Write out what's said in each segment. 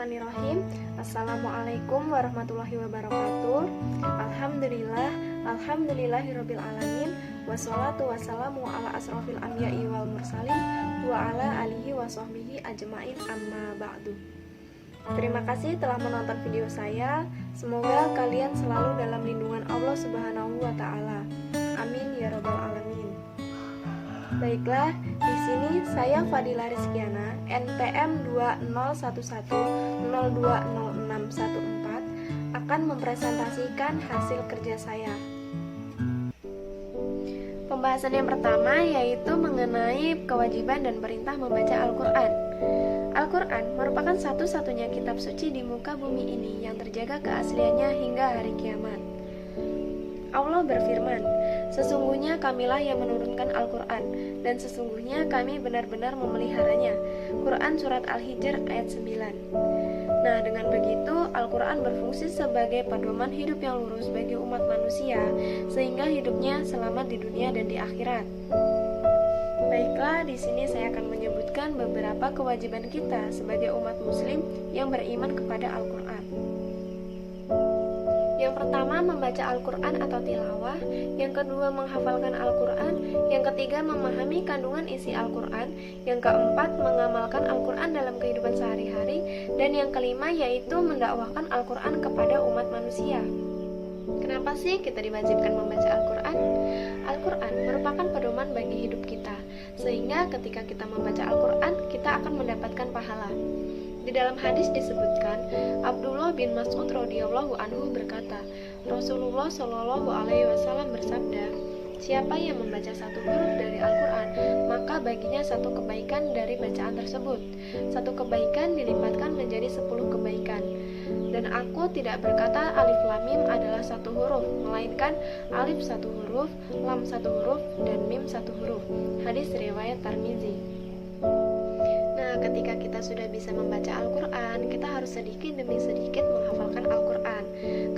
Bismillahirrahmanirrahim. Assalamualaikum warahmatullahi wabarakatuh. Alhamdulillahirabbil alamin. Wassalatu wassalamu ala asrofil anbiya'i wal mursalin wa ala alihi wa sahbihi ajmain amma ba'du. Terima kasih telah menonton video saya. Semoga kalian selalu dalam lindungan Allah Subhanahu wa taala. Amin ya rabbal alamin. Baiklah, di sini saya Fadila Rizkiana, NPM 2011020614 akan mempresentasikan hasil kerja saya. Pembahasan yang pertama yaitu mengenai kewajiban dan perintah membaca Al-Quran. Al-Quran merupakan satu-satunya kitab suci di muka bumi ini yang terjaga keasliannya hingga hari kiamat. Allah berfirman, sesungguhnya kamilah yang menurunkan Al-Quran, dan sesungguhnya kami benar-benar memeliharanya. Quran Surat Al-Hijr ayat 9. Nah, dengan begitu Al-Quran berfungsi sebagai pedoman hidup yang lurus bagi umat manusia, sehingga hidupnya selamat di dunia dan di akhirat. Baiklah, di sini saya akan menyebutkan beberapa kewajiban kita sebagai umat muslim yang beriman kepada Al-Quran. Yang pertama, membaca Al-Quran atau tilawah. Yang kedua, menghafalkan Al-Quran. Yang ketiga, memahami kandungan isi Al-Quran. Yang keempat, mengamalkan Al-Quran dalam kehidupan sehari-hari. Dan yang kelima, yaitu mendakwahkan Al-Quran kepada umat manusia. Kenapa sih kita diwajibkan membaca Al-Quran? Al-Quran merupakan pedoman bagi hidup kita, sehingga ketika kita membaca Al-Quran, kita akan mendapatkan pahala. Di dalam hadis disebutkan, Abdullah bin Mas'ud radhiyallahu anhu berkata, Rasulullah shallallahu alaihi wasallam bersabda, siapa yang membaca satu huruf dari Al-Quran, maka baginya satu kebaikan dari bacaan tersebut. Satu kebaikan dilipatkan menjadi 10 kebaikan. Dan aku tidak berkata alif lam mim adalah satu huruf, melainkan alif satu huruf, lam satu huruf, dan mim satu huruf. Hadis riwayat Tirmizi. Nah, ketika kita sudah bisa membaca Al-Quran, kita harus sedikit demi sedikit menghafalkan Al-Quran.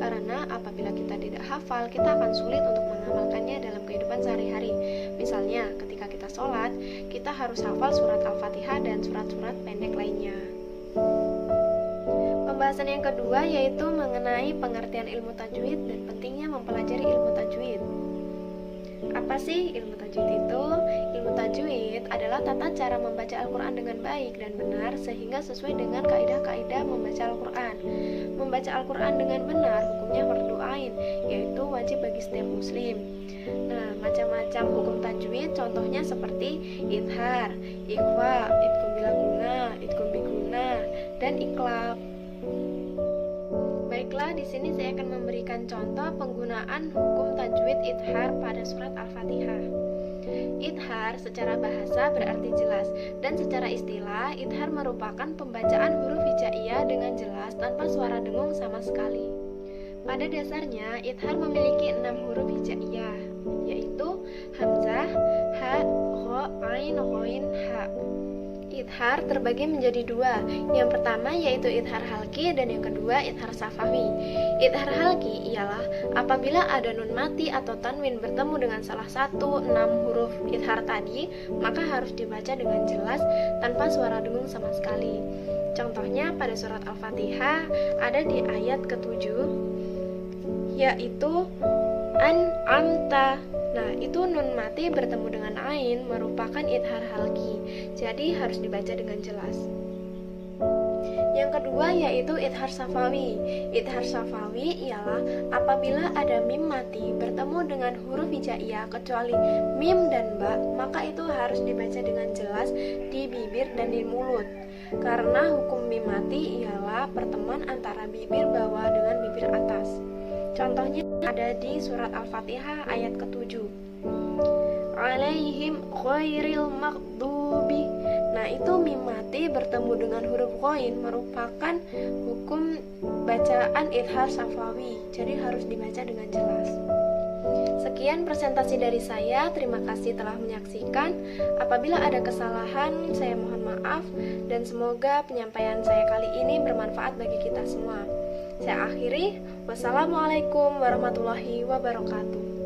Karena apabila kita tidak hafal, kita akan sulit untuk mengamalkannya dalam kehidupan sehari-hari. Misalnya, ketika kita sholat, kita harus hafal surat Al-Fatihah dan surat-surat pendek lainnya. Pembahasan yang kedua yaitu mengenai pengertian ilmu tajwid dan pentingnya mempelajari ilmu tajwid. Apa sih ilmu tajwid itu? Ilmu tajwid adalah tata cara membaca Al-Quran dengan baik dan benar sehingga sesuai dengan kaidah-kaidah membaca Al-Quran. Membaca Al-Quran dengan benar hukumnya fardu ain, yaitu wajib bagi setiap muslim. Nah, macam-macam hukum tajwid contohnya seperti idhar, ikhfa, idgham bila guna, idgham bi guna, dan iqlab. Baiklah, di sini saya akan memberikan contoh penggunaan hukum tajwid idhar pada surat Al-Fatihah. Idhar secara bahasa berarti jelas, dan secara istilah idhar merupakan pembacaan huruf hijaiyah dengan jelas tanpa suara dengung sama sekali. Pada dasarnya, idhar memiliki 6 huruf hijaiyah, yaitu hamzah, ha, kha, ain, ghain, ha. Idhar terbagi menjadi 2. Yang pertama yaitu idhar halqi dan yang kedua idhar safawi. Idhar halqi ialah apabila ada nun mati atau tanwin bertemu dengan salah satu 6 huruf idhar tadi, maka harus dibaca dengan jelas tanpa suara dengung sama sekali. Contohnya pada surat Al-Fatihah ada di ayat ke-7, yaitu an'amta. Nah, itu nun mati bertemu dengan ain merupakan idhar halqi, jadi harus dibaca dengan jelas. Yang kedua yaitu idhar safawi. Idhar safawi ialah apabila ada mim mati bertemu dengan huruf hijaiyah kecuali mim dan ba, maka itu harus dibaca dengan jelas di bibir dan di mulut. Karena hukum mim mati ialah pertemuan antara bibir bawah dengan bibir atas. Contohnya ada di surat Al-Fatihah ayat ke-7. Alaihim ghairil maghdubi. Nah, itu mim mati bertemu dengan huruf ghain merupakan hukum bacaan idhar safawi. Jadi harus dibaca dengan jelas. Sekian presentasi dari saya. Terima kasih telah menyaksikan. Apabila ada kesalahan, saya mohon maaf dan semoga penyampaian saya kali ini bermanfaat bagi kita semua. Saya akhiri. Wassalamualaikum warahmatullahi wabarakatuh.